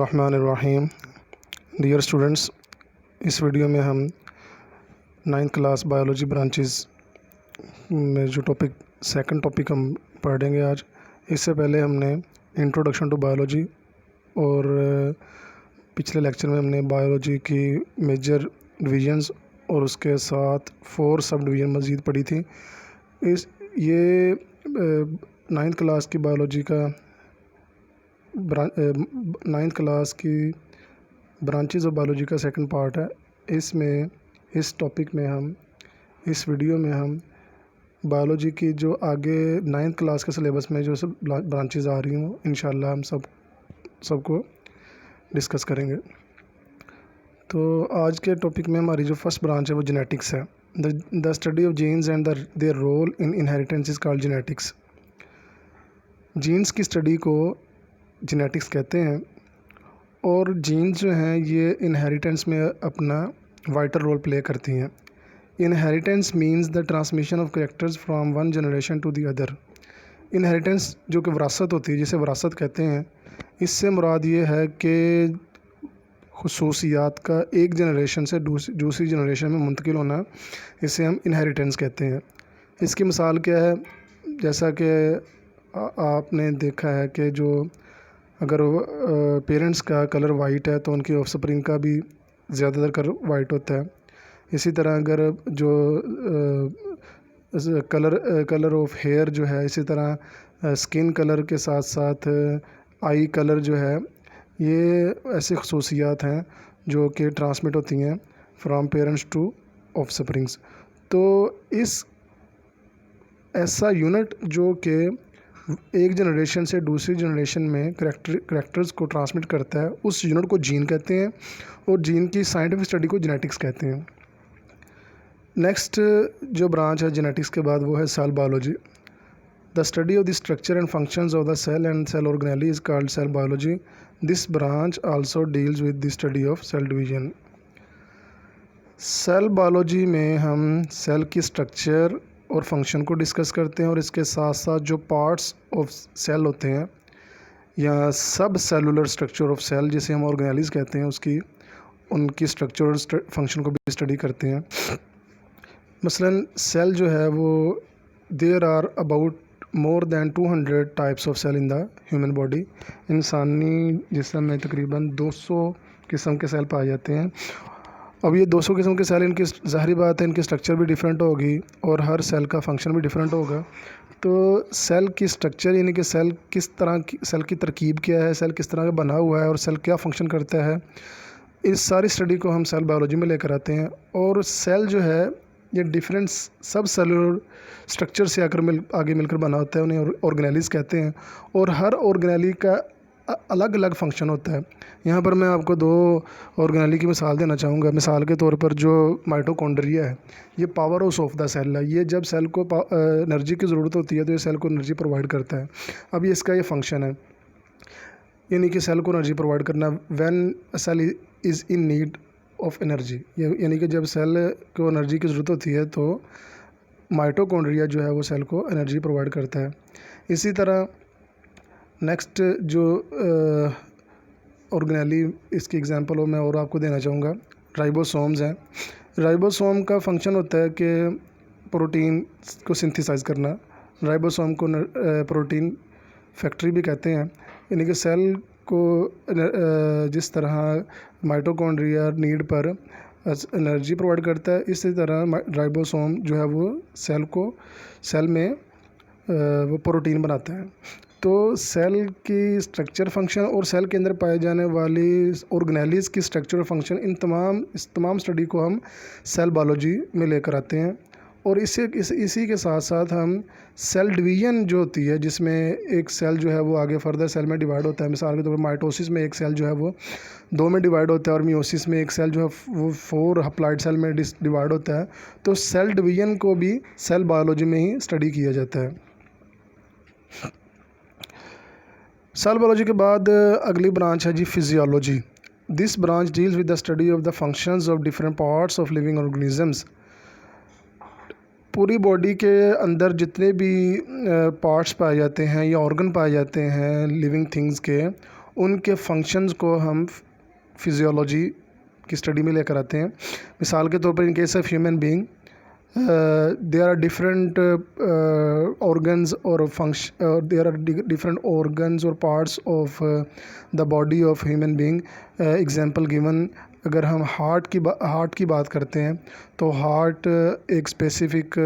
बिस्मिल्लाहिर्रहमानिर्रहीम। Dear students, इस video में हम 9th क्लास बायोलॉजी ब्रांचेस में जो सेकंड टॉपिक हम पढ़ेंगे आज। इससे पहले हमने इंट्रोडक्शन टू बायोलॉजी और पिछले लेक्चर में हमने बायोलॉजी की मेजर डिवीजन्स और उसके साथ 4 सब डिवीज़न मज़ीद पढ़ी थी। ये 9th क्लास की बायोलॉजी का 9th क्लास की ब्रांचेस ऑफ बायोलॉजी का सेकंड पार्ट है। इस टॉपिक में इस वीडियो में हम बायोलॉजी की जो आगे 9th क्लास के सिलेबस में जो सब ब्रांचेस आ रही हों इंशाल्लाह हम सबको डिस्कस करेंगे। तो आज के टॉपिक में हमारी जो फर्स्ट ब्रांच है वो जेनेटिक्स है। The study of genes and their role in inheritance is called genetics. Genes की स्टडी को जेनेटिक्स कहते हैं और जीन्स जो हैं ये इनहेरिटेंस में अपना वाइटल रोल प्ले करती हैं। Inheritance means the transmission of characters from one generation to the other. Inheritance जो कि विरासत होती है, जिसे विरासत कहते हैं, इससे मुराद ये है कि खुसूसियात का एक जनरेशन से दूसरी जनरेशन में मुंतकिल होना, इसे हम इनहेरिटेंस कहते हैं। इसकी मिसाल क्या है? जैसा कि आपने देखा है कि जो अगर पेरेंट्स का कलर वाइट है तो उनकी ऑफस्प्रिंग का भी ज़्यादातर कलर वाइट होता है। इसी तरह अगर जो कलर ऑफ हेयर जो है, इसी तरह स्किन कलर के साथ साथ आई कलर जो है, ये ऐसी खसूसियात हैं जो कि ट्रांसमिट होती हैं फ्रॉम पेरेंट्स टू ऑफस्प्रिंग्स। तो ऐसा यूनिट जो कि एक जनरेशन से दूसरी जनरेशन में करैक्टर्स को ट्रांसमिट करता है, उस यूनिट को जीन कहते हैं और जीन की साइंटिफिक स्टडी को जेनेटिक्स कहते हैं। नेक्स्ट जो ब्रांच है जेनेटिक्स के बाद वो है cell biology. The study of the structure and functions of the cell and cell organelle is called cell biology. This branch also deals with the study of cell division. Cell biology में हम cell की structure और function को discuss करते हैं और इसके साथ साथ जो पार्ट्स ऑफ सेल होते हैं या सब सेलुलर स्ट्रक्चर ऑफ सेल, जिसे हम ऑर्गेनेलिज कहते हैं, उनकी स्ट्रक्चर और फंक्शन को भी स्टडी करते हैं। मसलन सेल जो है वो there are about more than 200 types of cell in the human body. इंसानी जिस्म में तकरीबन 200 किस्म के सेल पाए जाते हैं। अब ये 200 किस्म के सेल, इनकी ज़ाहिर बात है इनकी स्ट्रक्चर भी डिफरेंट होगी और हर सेल का फंक्शन भी डिफरेंट होगा। तो सेल की स्ट्रक्चर यानी कि सेल की तरकीब क्या है, सेल किस तरह का बना हुआ है और सेल क्या फंक्शन करता है, इस सारी स्टडी को हम सेल बायोलॉजी में लेकर आते हैं। और सेल जो है ये डिफरेंट सब सेलुलर स्ट्रक्चर से आगे मिलकर बना होता है, उन्हें ऑर्गेनेलिज कहते हैं और हर ऑर्गेनेली का अलग अलग फंक्शन होता है। यहाँ पर मैं आपको 2 ऑर्गेनेली की मिसाल देना चाहूँगा। मिसाल के तौर पर जो माइटोकॉन्ड्रिया है, ये powerhouse of the cell है। ये जब सेल को एनर्जी की ज़रूरत होती है तो ये सेल को एनर्जी प्रोवाइड करता है। अब ये इसका ये फंक्शन है, यानी कि सेल को एनर्जी प्रोवाइड करना। When cell is in need of energy, यानी कि जब सेल को एनर्जी की ज़रूरत होती है तो माइटोकॉन्ड्रिया जो है वो सेल को एनर्जी प्रोवाइड करता है। इसी तरह नेक्स्ट जो ऑर्गेनेली इसकी एग्जांपल हो मैं और आपको देना चाहूँगा, राइबोसोम्स हैं। राइबोसोम का फंक्शन होता है कि प्रोटीन को सिंथेसाइज करना। राइबोसोम को प्रोटीन फैक्ट्री भी कहते हैं, यानी कि सेल को जिस तरह माइटोकॉन्ड्रिया नीड पर एनर्जी प्रोवाइड करता है, इसी तरह राइबोसोम जो है वो सेल में वो प्रोटीन बनाता है। तो सेल की स्ट्रक्चर फंक्शन और सेल के अंदर पाए जाने वाली ऑर्गेनेलिज की स्ट्रक्चर और फंक्शन, इस तमाम स्टडी को हम सेल बायोलॉजी में लेकर आते हैं। और इसी के साथ साथ हम सेल डिवीजन जो होती है, जिसमें एक सेल जो है वो आगे फर्दर सेल में डिवाइड होता है। मिसाल के तौर पर माइटोसिस में एक सेल जो है वो 2 में डिवाइड होता है और मियोसिस में एक सेल जो है वो 4 हप्लॉइड सेल में डिवाइड होता है। तो सेल डिवीजन को भी सेल बायोलॉजी में ही स्टडी किया जाता है। सेल बायोलॉजी के बाद अगली ब्रांच है जी physiology. This branch deals with the study of the functions of different parts of living organisms. पूरी बॉडी के अंदर जितने भी पार्ट्स पाए जाते हैं या ऑर्गन पाए जाते हैं लिविंग थिंग्स के, उनके फंक्शंस को हम फिजियोलॉजी की स्टडी में लेकर आते हैं। मिसाल के तौर पर in case of human being there are different organs or function there are different organs or parts of the body of human being. Example given, अगर हम हार्ट की बात करते हैं तो हार्ट एक स्पेसिफिक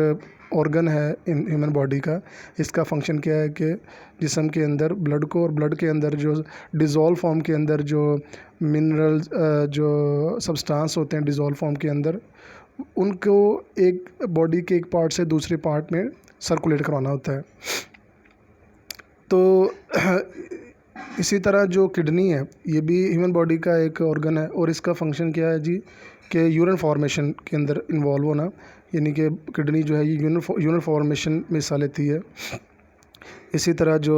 ऑर्गन है इन ह्यूमन बॉडी का। इसका फंक्शन क्या है कि जिस्म के अंदर ब्लड को और ब्लड के अंदर जो डिज़ोल्व फॉर्म के अंदर जो मिनरल्स जो सब्सटेंस होते हैं डिज़ोल्व फॉर्म के अंदर, उनको एक बॉडी के एक पार्ट से दूसरे पार्ट में सर्कुलेट करवाना होता है। तो इसी तरह जो किडनी है ये भी ह्यूमन बॉडी का एक ऑर्गन है और इसका फंक्शन क्या है जी कि यूरिन फॉर्मेशन के अंदर इन्वॉल्व होना, यानी कि किडनी जो है ये यूरिन फॉर्मेशन में हिस्सा लेती है। इसी तरह जो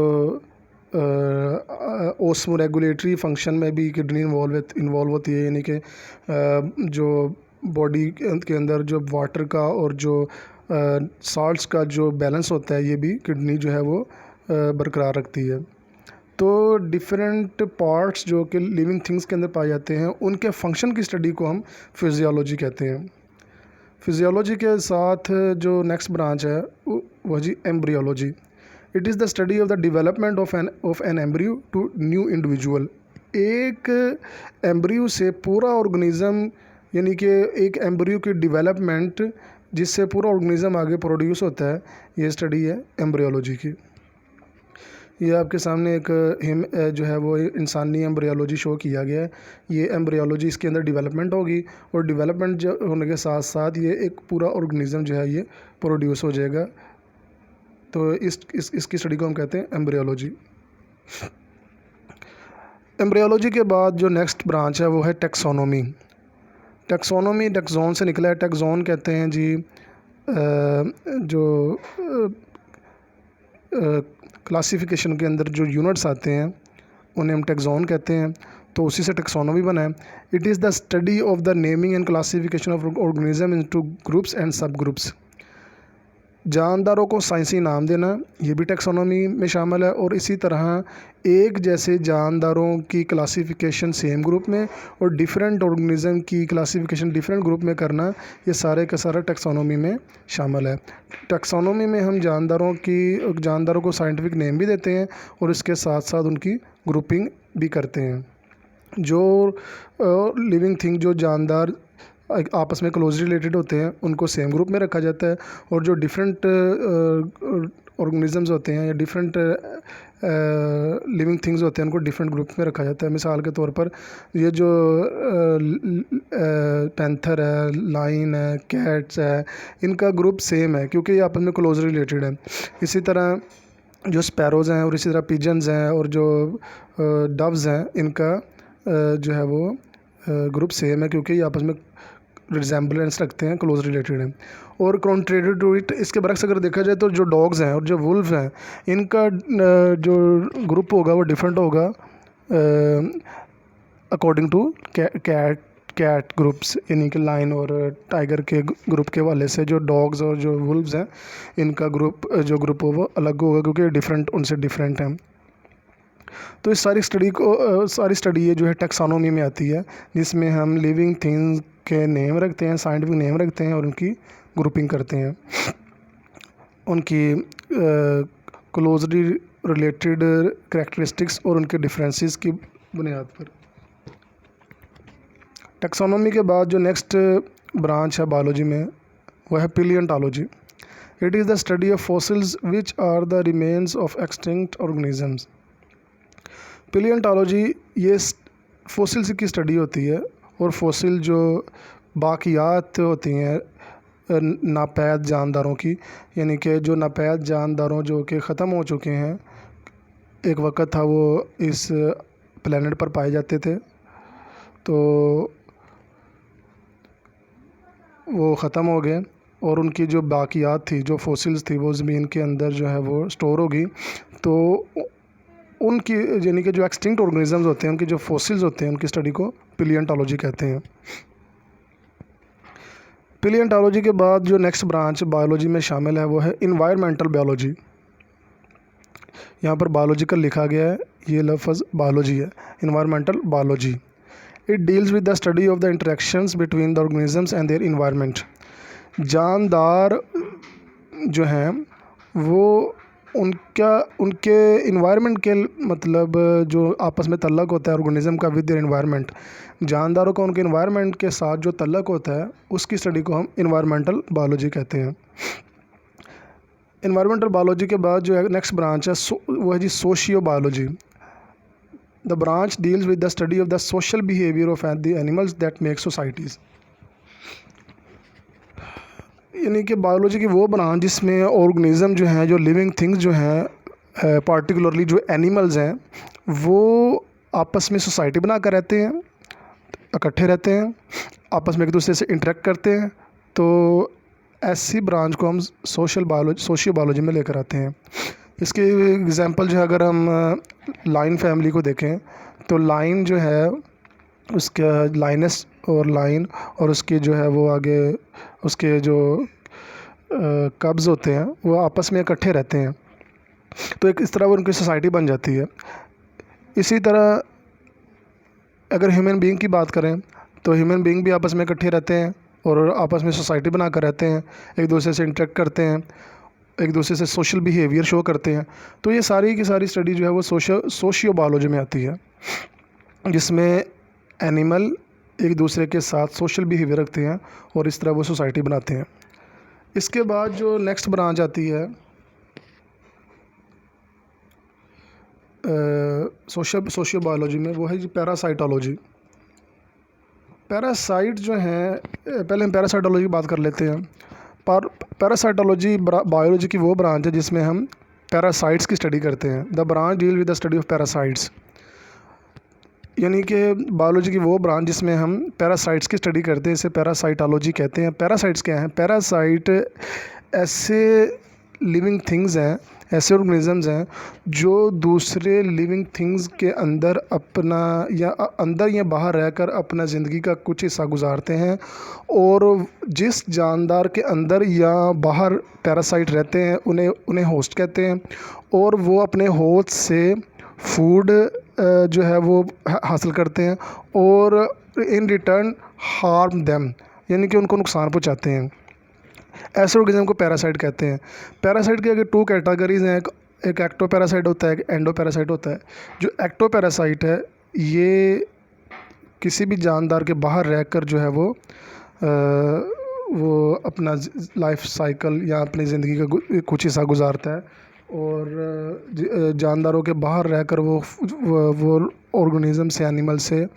ओस्मो रेगुलेटरी फंक्शन में भी किडनी इन्वॉल्व होती है, यानी कि जो बॉडी के अंदर जो वाटर का और जो साल्ट्स का जो बैलेंस होता है ये भी किडनी जो है वो बरकरार रखती है। तो डिफरेंट पार्ट्स जो कि लिविंग थिंग्स के अंदर पाए जाते हैं उनके फंक्शन की स्टडी को हम फिजियोलॉजी कहते हैं। फिजियोलॉजी के साथ जो नेक्स्ट ब्रांच है वह जी embryology. It is the study of the development of an embryo to new individual. एक एम्ब्रियो से पूरा ऑर्गेनिज्म, यानी कि एक एम्ब्रियो की डेवलपमेंट जिससे पूरा ऑर्गेनिज्म आगे प्रोड्यूस होता है, ये स्टडी है एम्ब्रियोलॉजी की। ये आपके सामने एक जो है वो इंसानी एम्ब्रियोलॉजी शो किया गया है। ये एम्ब्रियोलॉजी इसके अंदर डेवलपमेंट होगी और डेवलपमेंट जो होने के साथ साथ ये एक पूरा ऑर्गेनिज्म जो है ये प्रोड्यूस हो जाएगा। तो इसकी स्टडी को हम कहते हैं एम्ब्रियोलॉजी। एम्ब्रियोलॉजी के बाद जो नेक्स्ट ब्रांच है वो है टेक्सोनोमी। टेक्सोनोमी टेक्सोन से निकला है। टेक्सोन कहते हैं जी जो क्लासिफिकेशन के अंदर जो यूनिट्स आते हैं उन्हें हम टेक्सोन कहते हैं, तो उसी से टेक्सोनोमी बना है। It is the study of the naming and classification of organism into groups and सब ग्रुप्स। जानदारों को साइंसी नाम देना ये भी टेक्सोनोमी में शामिल है, और इसी तरह एक जैसे जानदारों की क्लासिफिकेशन सेम ग्रुप में और डिफरेंट ऑर्गेनिज्म की क्लासिफिकेशन डिफरेंट ग्रुप में करना, ये सारे का सारा टेक्सोनोमी में शामिल है। टेक्सोनोमी में हम जानदारों को साइंटिफिक नेम भी देते हैं और इसके साथ साथ उनकी ग्रुपिंग भी करते हैं। जो लिविंग थिंग जो जानदार आपस में क्लोज रिलेटेड होते हैं उनको सेम ग्रुप में रखा जाता है, और जो डिफरेंट ऑर्गेनिजम्स होते हैं या डिफरेंट लिविंग थिंग्स होते हैं उनको डिफरेंट ग्रुप में रखा जाता है। मिसाल के तौर पर ये जो पैंथर है, लाइन है, कैट्स है, इनका ग्रुप सेम है क्योंकि ये आपस में क्लोज रिलेटेड है। इसी तरह जो स्पैरोज़ हैं और इसी तरह पिजन्स हैं और जो डव्स हैं, इनका जो है वो ग्रुप सेम है क्योंकि ये आपस में रिजेंबलेंस रखते हैं, क्लोज रिलेटेड हैं। और कॉन्ट्रेरी टू इट, इसके बरक्स अगर देखा जाए तो जो डॉग्स हैं और जो वुल्फ हैं, इनका जो ग्रुप होगा वो डिफरेंट होगा अकॉर्डिंग टू कैट ग्रुप्स, यानी कि लाइन और टाइगर के ग्रुप के वाले से जो डॉग्स और जो वुल्व्स हैं इनका ग्रुप हो वो अलग होगा क्योंकि डिफरेंट उनसे डिफरेंट हैं। तो इस सारी स्टडी ये जो है टेक्सोनोमी में आती है, जिसमें हम लिविंग थिंग्स के नेम रखते हैं, साइंटिफिक नेम रखते हैं और उनकी ग्रुपिंग करते हैं उनकी क्लोजली रिलेटेड कैरेक्टरिस्टिक्स और उनके डिफरेंसेस की बुनियाद पर। टेक्सोनोमी के बाद जो नेक्स्ट ब्रांच है बायोलॉजी में वह है palaeontology. It is the study of fossils which are the remains of extinct organisms. Palaeontology ये फॉसिल्स की स्टडी होती है, और फॉसिल जो बाकियात होती हैं नापैद जानदारों की, यानी कि जो नापैद जानदारों जो कि ख़त्म हो चुके हैं, एक वक्त था वो इस प्लेनेट पर पाए जाते थे, तो वो ख़त्म हो गए और उनकी जो बाकियात थी, जो फॉसिल्स थी, वो ज़मीन के अंदर जो है वो स्टोर होगी। तो उनकी यानी कि जो एक्सटिंक्ट ऑर्गेनिजम्स होते हैं, उनके जो फॉसिल्स होते हैं, उनकी स्टडी को पिलियंटोलॉजी कहते हैं। पिलियंटोलॉजी के बाद जो नेक्स्ट ब्रांच बायोलॉजी में शामिल है वो है इन्वायरमेंटल बायोलॉजी। यहाँ पर बायोलॉजिकल लिखा गया है, ये लफ्ज़ बायोलॉजी है, environmental biology. It deals with the study of the interactions between the organisms and their environment. जानदार जो हैं वो उनके इन्वायरमेंट के मतलब जो आपस में तल्लक होता है ऑर्गेनिज्म का विद देयर इन्वायरमेंट, जानदारों का उनके इन्वायरमेंट के साथ जो तल्लक होता है उसकी स्टडी को हम इन्वायरमेंटल बायोलॉजी कहते हैं। इन्वायरमेंटल बायोलॉजी के बाद जो है नेक्स्ट ब्रांच है वो है जी sociobiology. The branch deals with the study of the social behaviour of the animals that make societies. यानी कि बायोलॉजी की वो ब्रांच जिसमें ऑर्गेनिज्म जो हैं, जो लिविंग थिंग्स जो हैं, पार्टिकुलरली जो एनिमल्स हैं, वो आपस में सोसाइटी बना कर रहते हैं, इकट्ठे रहते हैं, आपस में एक दूसरे से इंटरेक्ट करते हैं। तो ऐसी ब्रांच को हम सोशियो बायोलॉजी में लेकर आते हैं। इसके एग्जांपल जो है, अगर हम लाइन फैमिली को देखें तो लाइन जो है उसका लाइनस और लाइन और उसके जो है वो आगे उसके जो कब्ज़ होते हैं वो आपस में इकट्ठे रहते हैं, तो एक इस तरह वो उनकी सोसाइटी बन जाती है। इसी तरह अगर ह्यूमन बीइंग की बात करें तो ह्यूमन बीइंग भी आपस में इकट्ठे रहते हैं और आपस में सोसाइटी बना कर रहते हैं, एक दूसरे से इंटरेक्ट करते हैं, एक दूसरे से सोशल बिहेवियर शो करते हैं। तो ये सारी की सारी स्टडी जो है वो सोशियो बायोलॉजी में आती है, जिसमें एनिमल एक दूसरे के साथ सोशल बिहेवियर रखते हैं और इस तरह वो सोसाइटी बनाते हैं। इसके बाद जो नेक्स्ट ब्रांच आती है सोशियो बायोलॉजी में, वो है जी पैरासाइटोलॉजी। पैरासाइट जो हैं, पहले हम पैरासाइटोलॉजी की बात कर लेते हैं। पर पैरासाइटोलॉजी बायोलॉजी की वो ब्रांच है जिसमें हम पैरासाइट्स की स्टडी करते हैं। The branch deal with the study of parasites, यानी कि बायोलॉजी की वो ब्रांच जिसमें हम पैरासाइट्स की स्टडी करते हैं, इसे पैरासाइटोलॉजी कहते हैं। पैरासाइट्स क्या हैं? पैरासाइट ऐसे लिविंग थिंग्स हैं, ऐसे ऑर्गेनिजम्स हैं जो दूसरे लिविंग थिंग्स के अंदर अपना अंदर या बाहर रहकर अपना ज़िंदगी का कुछ हिस्सा गुजारते हैं, और जिस जानदार के अंदर या बाहर पैरासाइट रहते हैं उन्हें होस्ट कहते हैं, और वो अपने होस्ट से फूड जो है वो हासिल करते हैं और इन रिटर्न हार्म देम, यानी कि उनको नुकसान पहुंचाते हैं। ऐसे ऑर्गेनिज्म को पैरासाइट कहते हैं। पैरासाइट की अगर 2 कैटेगरीज हैं, एक एक्टो पैरासाइट होता है, एक एंडो पैरासाइट होता है। जो एक्टो पैरासाइट है ये किसी भी जानदार के बाहर रहकर जो है वो अपना लाइफ साइकिल या अपनी ज़िंदगी का कुछ हिस्सा गुजारता है, और जानदारों के बाहर रहकर वो ऑर्गेनिज्म से, एनिमल से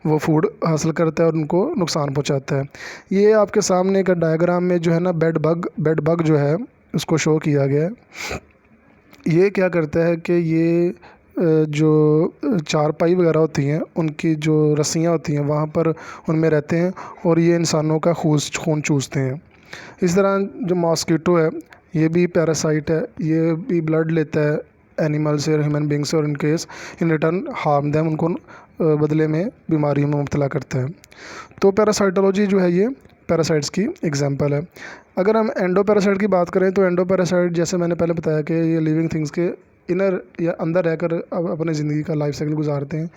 वो फूड हासिल करता है और उनको नुकसान पहुंचाता है। ये आपके सामने एक डायग्राम में जो है ना बेड बग जो है उसको शो किया गया है। ये क्या करता है कि ये जो चारपाई वगैरह होती हैं उनकी जो रस्सियाँ होती हैं वहाँ पर उनमें रहते हैं और ये इंसानों का खून चूसते हैं। इस तरह जो मॉस्किटो है ये भी पैरासाइट है, ये भी ब्लड लेता है एनिमल से और ह्यूमन बींग से, और in case in return harm them, उनको बदले में बीमारी में मुब्तला करता है। तो पैरासाइटोलॉजी जो है ये पैरासाइट्स की एग्जांपल है। अगर हम एंडो पैरासाइट की बात करें तो एंडो पैरासाइट जैसे मैंने पहले बताया कि ये लिविंग थिंग्स के इनर या अंदर रहकर अपनी ज़िंदगी का लाइफ साइकिल गुजारते हैं।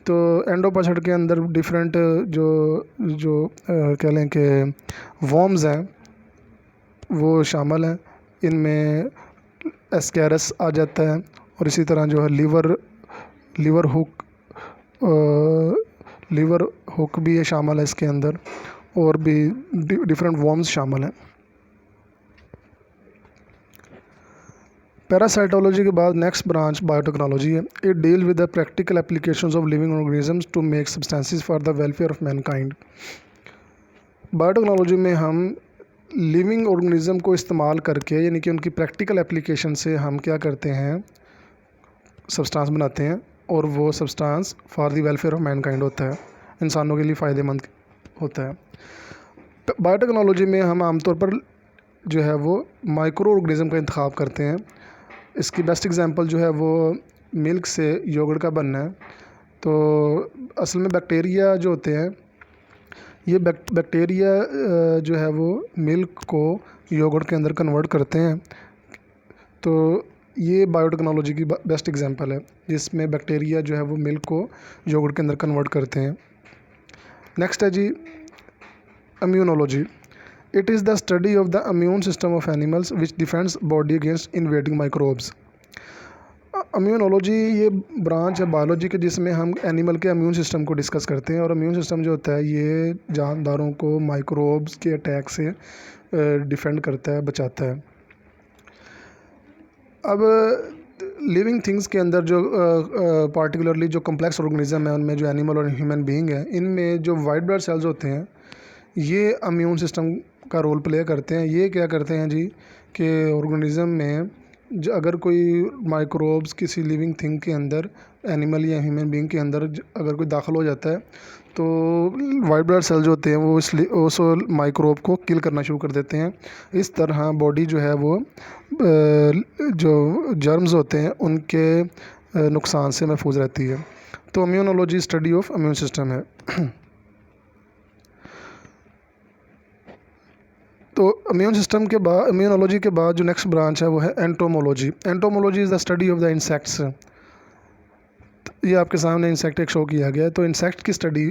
तो एंडो पैरासाइट के अंदर डिफरेंट जो कह लें कि वर्म्स हैं वो शामिल हैं। इनमें एस्कैरस आ जाता है, और इसी तरह जो है लीवर हुक भी ये शामिल है इसके अंदर, और भी डिफरेंट वर्म्स शामिल हैं। पैरासाइटोलॉजी के बाद नेक्स्ट ब्रांच बायोटेक्नोलॉजी है। It deal with the practical applications of living organisms to make substances for the welfare of mankind. Biotechnology में हम लिविंग ऑर्गेनिज्म को इस्तेमाल करके, यानी कि उनकी प्रैक्टिकल एप्लीकेशन से हम क्या करते हैं, सब्सटेंस बनाते हैं, और वो substance for the welfare of Mankind होता है, इंसानों के लिए फ़ायदेमंद होता है। बायोटेक्नोलॉजी में हम आमतौर पर जो है वो माइक्रो ऑर्गेनिज्म का इंतखाब करते हैं। इसकी बेस्ट एग्जांपल जो है वो मिल्क से योगर्ट का बनना है। तो असल में बैक्टीरिया जो होते हैं, ये बैक्टीरिया जो है वो मिल्क को योगर्ट के अंदर कन्वर्ट करते हैं। तो ये बायोटेक्नोलॉजी की बेस्ट एग्जांपल है, जिसमें बैक्टीरिया जो है वो मिल्क को योगर्ट के अंदर कन्वर्ट करते हैं। नेक्स्ट है जी immunology. It is the study of the immune system of animals which defends body against invading microbes. Immunology ये ब्रांच है बायोलॉजी के जिसमें हम एनिमल के इम्यून सिस्टम को डिस्कस करते हैं, और इम्यून सिस्टम जो होता है ये जानदारों को माइक्रोब्स के अटैक से डिफेंड करता है, बचाता है। अब लिविंग थिंग्स के अंदर जो पार्टिकुलरली जो कम्प्लेक्स ऑर्गेनिज्म है उनमें जो एनिमल और ह्यूमन बीइंग है, इनमें जो वाइट ब्लड सेल्स होते हैं ये इम्यून सिस्टम का रोल प्ले करते हैं। ये क्या करते हैं जी कि ऑर्गेनिज्म में अगर कोई माइक्रोब्स किसी लिविंग थिंग के अंदर, एनिमल या ह्यूमन बीइंग के अंदर अगर कोई दाखिल हो जाता है तो वाइट ब्लड सेल जो होते हैं वो उस माइक्रोब को किल करना शुरू कर देते हैं। इस तरह बॉडी जो है वो जो जर्म्स होते हैं उनके नुकसान से महफूज रहती है। तो immunology study of immune system है। तो इम्यून सिस्टम के बाद, इम्यूनोलॉजी के बाद जो नेक्स्ट ब्रांच है वो है entomology. Entomology is the study of the insects. ये आपके सामने इंसेक्ट एक शो किया गया है, तो इंसेक्ट की स्टडी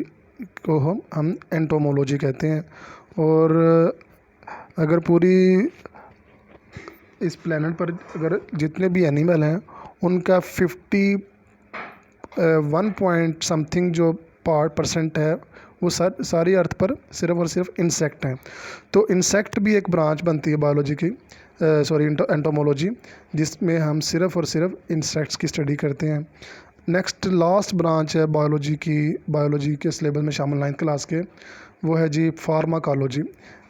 को हम एंटोमोलॉजी कहते हैं। और अगर पूरी इस प्लेनेट पर अगर जितने भी एनिमल हैं उनका 51 पॉइंट समथिंग जो % है वो सारी अर्थ पर सिर्फ और सिर्फ इंसेक्ट हैं। तो इंसेक्ट भी एक ब्रांच बनती है बायोलॉजी की, एंटोमोलॉजी, जिसमें हम सिर्फ और सिर्फ इंसेक्ट्स की स्टडी करते हैं। नेक्स्ट लास्ट ब्रांच है बायोलॉजी के सिलेबस में शामिल 9th क्लास के, वो है जी pharmacology.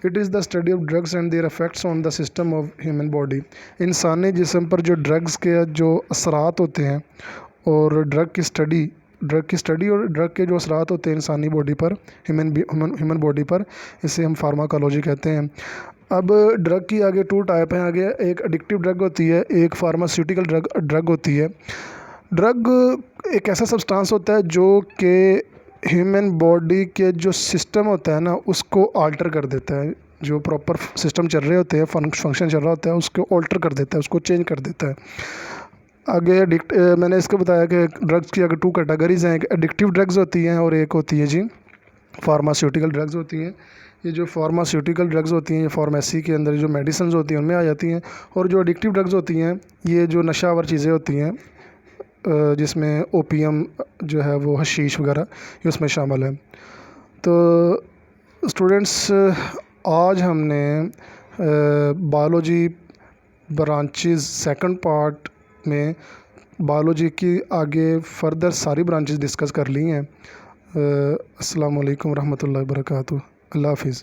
It is the study of drugs and their effects on the system of human body. इंसानी जिस्म पर जो ड्रग्स के जो असरात होते हैं और ड्रग की स्टडी और ड्रग के जो असरात होते हैं इंसानी बॉडी पर, ह्यूमन बॉडी पर, इसे हम फार्माकोलॉजी कहते हैं। अब ड्रग की आगे 2 टाइप हैं आगे, एक एडिक्टिव ड्रग होती है, एक फार्मास्यूटिकल ड्रग होती है। ड्रग एक ऐसा सब्सटेंस होता है जो कि ह्यूमन बॉडी के जो सिस्टम होता है ना उसको आल्टर कर देता है। जो प्रॉपर सिस्टम चल रहे होते हैं, फंक्शन चल रहा होता है, उसको ऑल्टर कर देता है, उसको चेंज कर देता है। आगे मैंने इसको बताया कि ड्रग्स की अगर 2 कैटेगरीज़ हैं, एक एडिक्टिव ड्रग्स होती हैं और एक होती है जी फार्मास्यूटिकल ड्रग्स होती हैं। ये जो फार्मास्यूटिकल ड्रग्स होती हैं ये फार्मेसी के अंदर जो मेडिसिन होती हैं उनमें आ जाती हैं, और जो एडिक्टिव ड्रग्स होती हैं ये जो नशावर चीज़ें होती हैं जिसमें ओपीएम जो है वो हशीश वगैरह ये उसमें शामिल है। तो स्टूडेंट्स आज हमने बायोलॉजी ब्रांचेस सेकंड पार्ट में बायोलॉजी की आगे फर्दर सारी ब्रांचेस डिस्कस कर ली हैं। अस्सलाम वालेकुम रहमतुल्लाहि व बरकातुहू। अल्लाह हाफिज़।